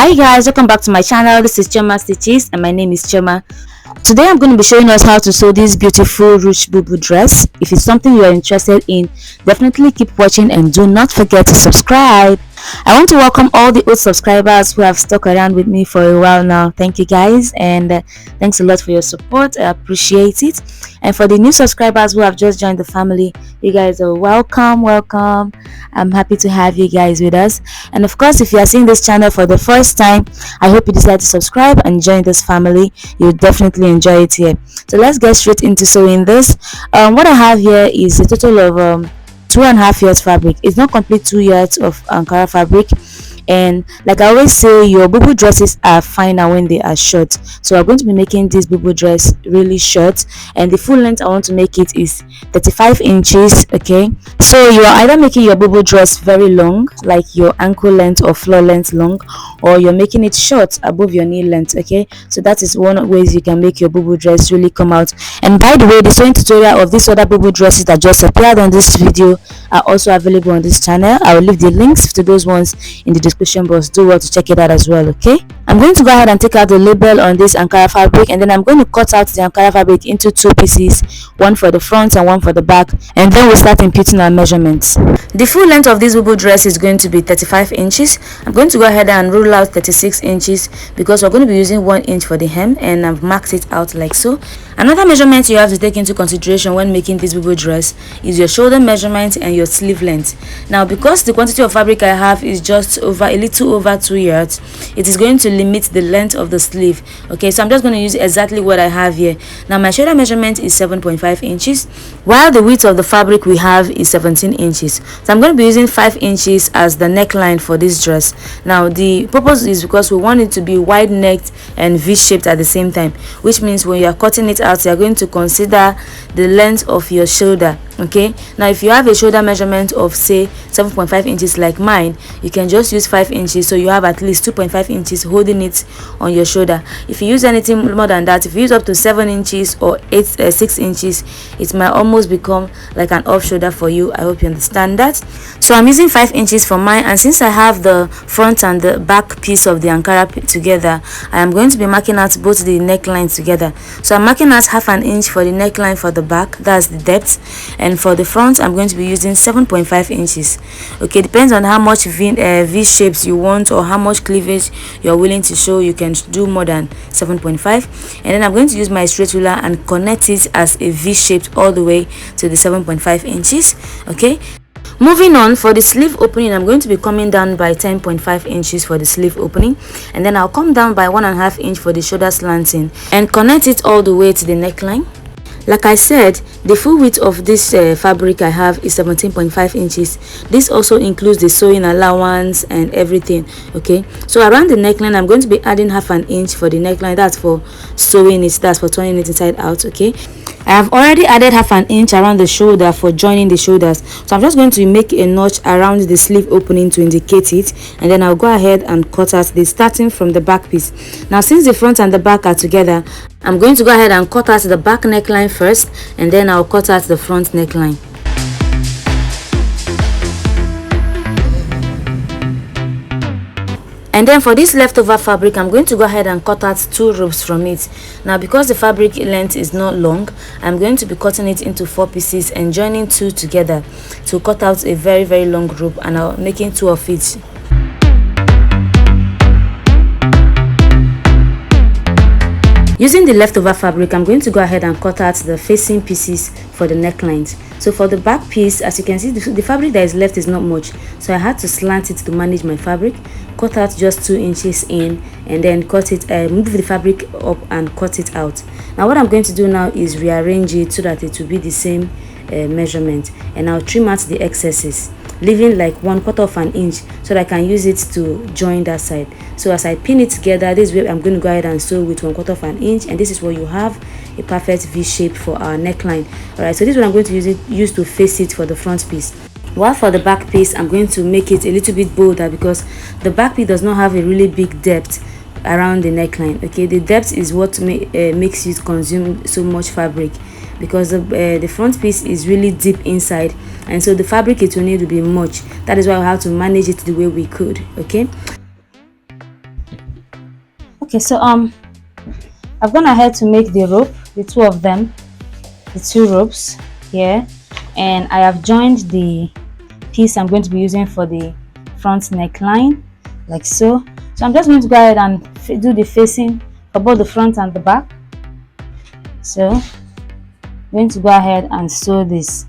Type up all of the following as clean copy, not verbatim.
Hi guys, welcome back to my channel. This is Choma Stitches and my name is Choma. Today I'm going to be showing us how to sew this beautiful Ruched Bubu dress. If it's something you are interested in, definitely keep watching and do not forget to subscribe. I want to welcome all the old subscribers who have stuck around with me for a while now. Thank you guys, and thanks a lot for your support. I appreciate it. And for the new subscribers who have just joined the family, you guys are welcome. I'm happy to have you guys with us. And of course, if you are seeing this channel for the first time, I hope you decide to subscribe and join this family. You'll definitely enjoy it here. So let's get straight into sewing this. What I have here is a total of 2.5 yards fabric. It's not complete 2 yards of Ankara fabric, and like I always say, your bubu dresses are finer when they are short. So I'm going to be making this bubu dress really short, and the full length I want to make it is 35 inches. Okay, so you are either making your bubu dress very long, like your ankle length or floor length long, or you're making it short above your knee length. Okay, so that is one of ways you can make your bubu dress really come out. And by the way, the sewing tutorial of these other bubu dresses that just appeared on this video are also available on this channel. I will leave the links to those ones in the description box. Do well to check it out as well. Okay, I'm going to go ahead and take out the label on this Ankara fabric, and then I'm going to cut out the Ankara fabric into 2 pieces, one for the front and one for the back, and then we'll start imputing our measurements. The full length of this bubu dress is going to be 35 inches. I'm going to go ahead and rule out 36 inches because we're going to be using 1 inch for the hem, and I've marked it out like so. Another measurement you have to take into consideration when making this bubu dress is your shoulder measurement and your sleeve length. Now, because the quantity of fabric I have is just a little over 2 yards, it is going to limit the length of the sleeve. Okay, so I'm just going to use exactly what I have here. Now, my shoulder measurement is 7.5 inches, while the width of the fabric we have is 17 inches. So I'm going to be using 5 inches as the neckline for this dress. Now, the purpose is because we want it to be wide necked and V-shaped at the same time, which means when you are cutting it out, you are going to consider the length of your shoulder. Okay, now if you have a shoulder measurement of say 7.5 inches like mine, you can just use 5 inches, so you have at least 2.5 inches holding it on your shoulder. If you use anything more than that, if you use up to 7 inches or 6 inches, it might almost become like an off shoulder for you. I hope you understand that. So I'm using 5 inches for mine, and since I have the front and the back piece of the Ankara together, I am going to be marking out both the necklines together. So I'm marking out 1/2 inch for the neckline for the back, that's the depth, and for the front I'm going to be using 7.5 inches. Okay, depends on how much V shapes you want or how much cleavage you're willing to show. You can do more than 7.5, and then I'm going to use my straight ruler and connect it as a V shaped all the way to the 7.5 inches. Okay, moving on, for the sleeve opening, I'm going to be coming down by 10.5 inches for the sleeve opening, and then I'll come down by 1.5 inch for the shoulder slanting and connect it all the way to the neckline. Like I said, the full width of this fabric I have is 17.5 inches. This also includes the sewing allowance and everything. Okay, so around the neckline, I'm going to be adding 1/2 inch for the neckline. That's for sewing it, that's for turning it inside out. Okay, I have already added 1/2 inch around the shoulder for joining the shoulders, so I'm just going to make a notch around the sleeve opening to indicate it, and then I'll go ahead and cut out this starting from the back piece. Now, since the front and the back are together, I'm going to go ahead and cut out the back neckline first, and then I'll cut out the front neckline. And then for this leftover fabric, I'm going to go ahead and cut out 2 ropes from it. Now, because the fabric length is not long, I'm going to be cutting it into 4 pieces and joining 2 together to cut out a very long rope, and I'm making 2 of each. Using the leftover fabric, I'm going to go ahead and cut out the facing pieces for the necklines. So for the back piece, as you can see, the fabric that is left is not much, so I had to slant it to manage my fabric. Cut out just 2 inches in, and then cut it, move the fabric up and cut it out. Now what I'm going to do now is rearrange it so that it will be the same measurement, and I'll trim out the excesses, leaving like 1/4 inch so that I can use it to join that side. So as I pin it together, this way I'm going to go ahead and sew with 1/4 inch, and this is where you have a perfect V shape for our neckline. Alright, so this is what I'm going to use to face it for the front piece. While for the back piece, I'm going to make it a little bit bolder because the back piece does not have a really big depth around the neckline. Okay, the depth is what makes you consume so much fabric, because the front piece is really deep inside, and so the fabric it will need to be much. That is why we have to manage it the way we could. Okay, Okay, so I've gone ahead to make the rope, the two of them, the two ropes here, and I have joined the piece I'm going to be using for the front neckline, like so. So I'm just going to go ahead and do the facing for both the front and the back. So I'm going to go ahead and sew this.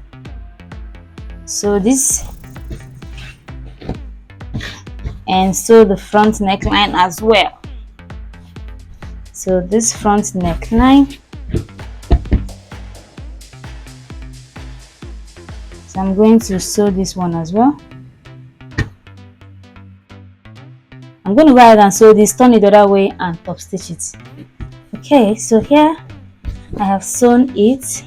And sew the front neckline as well. So this front neckline. So I'm going to sew this one as well. I'm going to go ahead and sew this, turn it the other way and top stitch it. Okay, so here I have sewn it.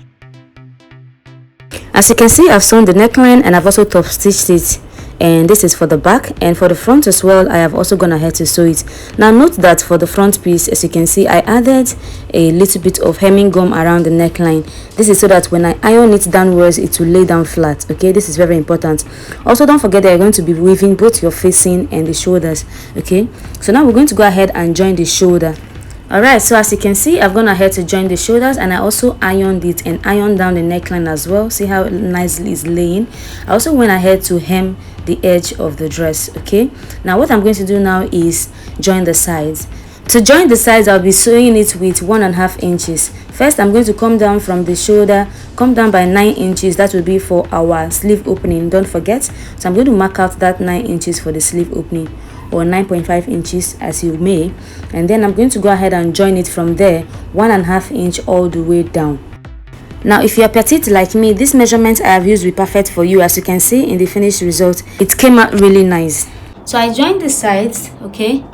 As you can see, I've sewn the neckline and I've also top stitched it, and this is for the back, and for the front as well I have also gone ahead to sew it. Now note that for the front piece, as you can see, I added a little bit of hemming gum around the neckline. This is so that when I iron it downwards, it will lay down flat. Okay, this is very important. Also, don't forget that you're going to be weaving both your facing and the shoulders. Okay, so now we're going to go ahead and join the shoulder. Alright, so as you can see, I've gone ahead to join the shoulders, and I also ironed it and ironed down the neckline as well. See how nicely it's laying. I also went ahead to hem the edge of the dress. Okay, now what I'm going to do now is join the sides. To join the sides, I'll be sewing it with 1.5 inches. First, I'm going to come down from the shoulder, come down by 9 inches. That will be for our sleeve opening, don't forget. So I'm going to mark out that 9 inches for the sleeve opening, or 9.5 inches as you may, and then I'm going to go ahead and join it from there 1.5 inch all the way down. Now if you are petite like me, this measurement I have used will be perfect for you. As you can see in the finished result, it came out really nice. So I joined the sides, okay,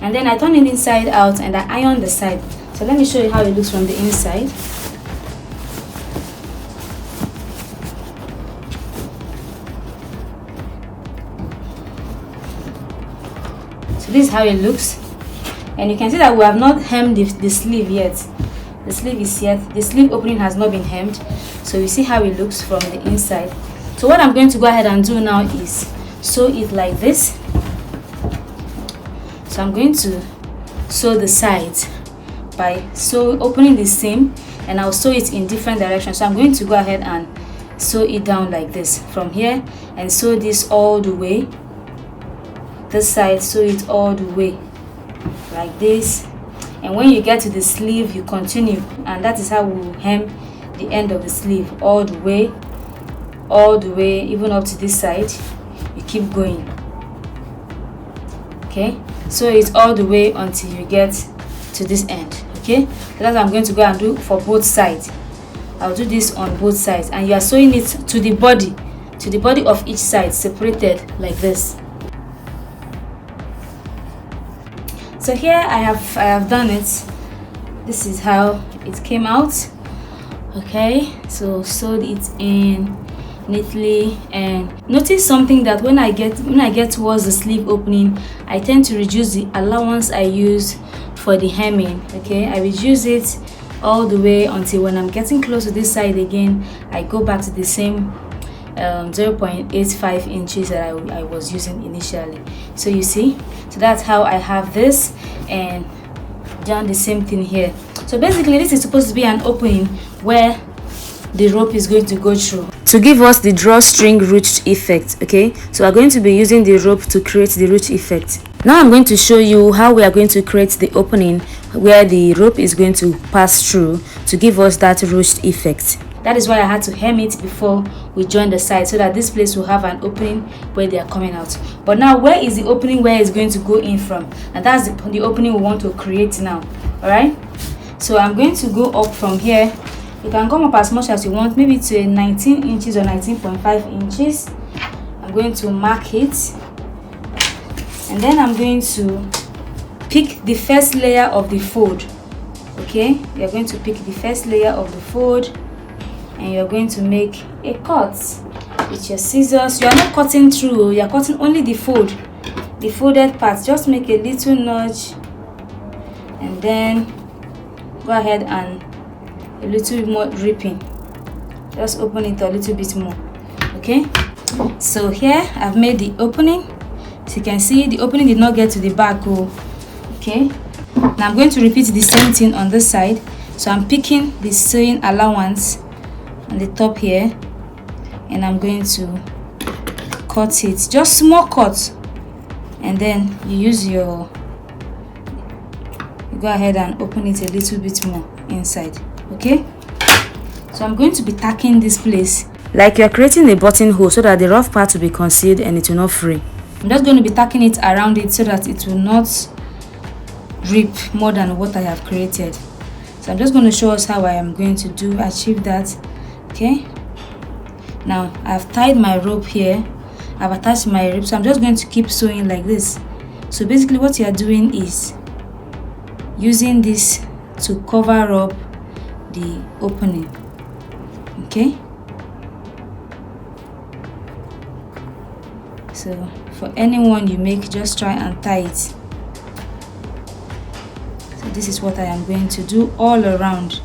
and then I turn it inside out and I iron the side. So let me show you how it looks from the inside. So this is how it looks, and you can see that we have not hemmed the sleeve yet. The sleeve is yet, the sleeve opening has not been hemmed, so you see how it looks from the inside. So what I'm going to go ahead and do now is sew it like this. So I'm going to sew the sides by opening the seam, and I'll sew it in different directions. So I'm going to go ahead and sew it down like this from here, and sew this all the way. This side, sew it all the way like this, and when you get to the sleeve, you continue, and that is how we will hem the end of the sleeve all the way, even up to this side. You keep going. Okay, so it's all the way until you get to this end. Okay, so that's what I'm going to go and do for both sides. I'll do this on both sides, and you are sewing it to the body of each side, separated like this. So here I have done it. This is how it came out. Okay, so sewed it in neatly, and notice something, that when I get towards the sleeve opening, I tend to reduce the allowance I use for the hemming. Okay, I reduce it all the way until when I'm getting close to this side again, I go back to the same 0.85 inches that I was using initially. So you see, so that's how I have this, and done the same thing here. So basically this is supposed to be an opening where the rope is going to go through to give us the drawstring ruched effect. Okay, so we're going to be using the rope to create the ruched effect. Now I'm going to show you how we are going to create the opening where the rope is going to pass through to give us that ruched effect. That is why I had to hem it before we join the side, so that this place will have an opening where they are coming out. But now, where is the opening where it's going to go in from? And that's the opening we want to create now. Alright, so I'm going to go up from here. You can come up as much as you want, maybe to 19 inches or 19.5 inches. I'm going to mark it, and then I'm going to pick the first layer of the fold. Okay, you're going to pick the first layer of the fold, and you're going to make a cut with your scissors. You are not cutting through, you are cutting only the folded part. Just make a little notch, and then go ahead and a little more ripping, just open it a little bit more. Okay, so here I've made the opening. As you can see, the opening did not get to the back. Okay, Now I'm going to repeat the same thing on this side. So I'm picking the sewing allowance on the top here, and I'm going to cut it, just small cut, and then you use your, you go ahead and open it a little bit more inside. Okay, so I'm going to be tacking this place like you're creating a buttonhole so that the rough part will be concealed and it will not fray. I'm just going to be tacking it around it so that it will not rip more than what I have created. So I'm just going to show us how I am going to achieve that. Okay, now I've tied my rope here, I've attached my rib, so I'm just going to keep sewing like this. So basically what you are doing is using this to cover up the opening. Okay, so for anyone you make, just try and tie it. So this is what I am going to do all around.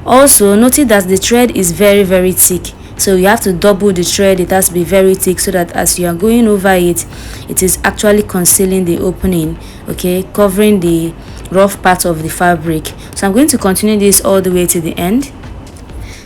Also notice that the thread is very thick, so you have to double the thread. It has to be very thick so that as you are going over it, it is actually concealing the opening, okay, covering the rough part of the fabric. So I'm going to continue this all the way to the end.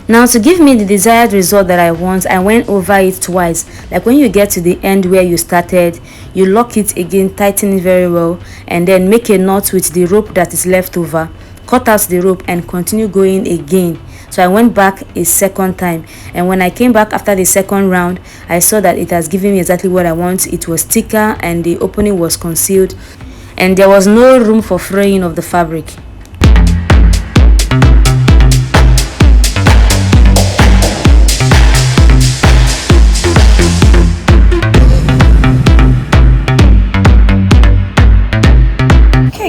Now to give me the desired result that I want, I went over it twice. Like when you get to the end where you started, you lock it again, tighten it very well, and then make a knot with the rope that is left over. Cut out the rope and continue going again. So I went back a second time, and when I came back after the second round, I saw that it has given me exactly what I want. It was thicker and the opening was concealed, and there was no room for fraying of the fabric.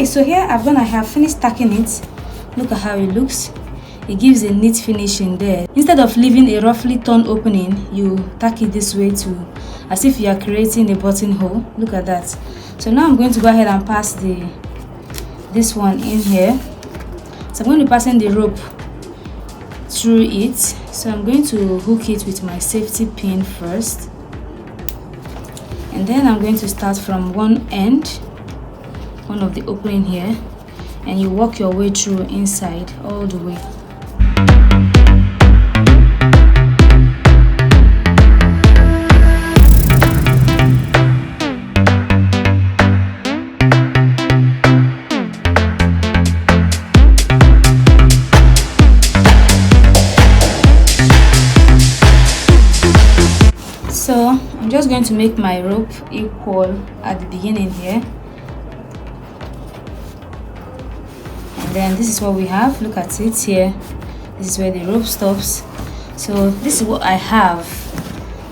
So here I have finished tacking it. Look at how it looks. It gives a neat finish in there. Instead of leaving a roughly torn opening, you tack it this way too, as if you are creating a buttonhole. Look at that. So now I'm going to go ahead and pass this one in here. So I'm going to pass in the rope through it. So I'm going to hook it with my safety pin first, and then I'm going to start from one end, one of the opening here, and you work your way through inside all the way. So I'm just going to make my rope equal at the beginning here. Then this is what we have. Look at it here. This is where the rope stops. So this is what I have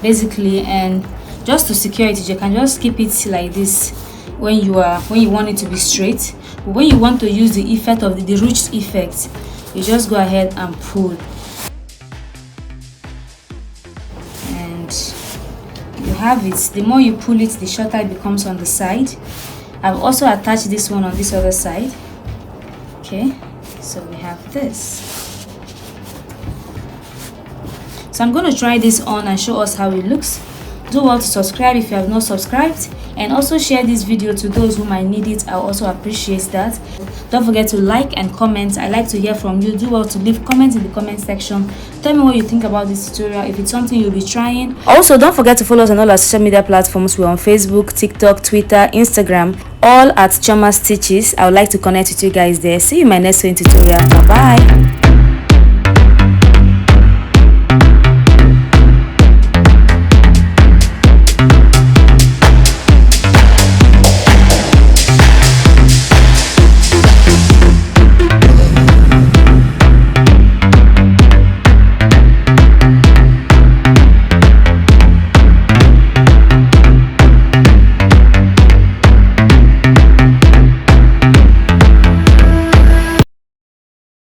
basically, and just to secure it, you can just keep it like this when you want it to be straight. But when you want to use the effect of the ruched effect, you just go ahead and pull, and you have it. The more you pull it, the shorter it becomes on the side. I've also attached this one on this other side. Okay, so we have this. So I'm going to try this on and show us how it looks. Do well to subscribe if you have not subscribed, and also share this video to those who might need it. I also appreciate that. Don't forget to like and comment. I like to hear from you. Do well to leave comments in the comment section. Tell me what you think about this tutorial, if it's something you'll be trying. Also, don't forget to follow us on all our social media platforms. We're on Facebook, TikTok, Twitter, Instagram, all at Chioma Stitches. I would like to connect with you guys there. See you in my next tutorial. Bye bye.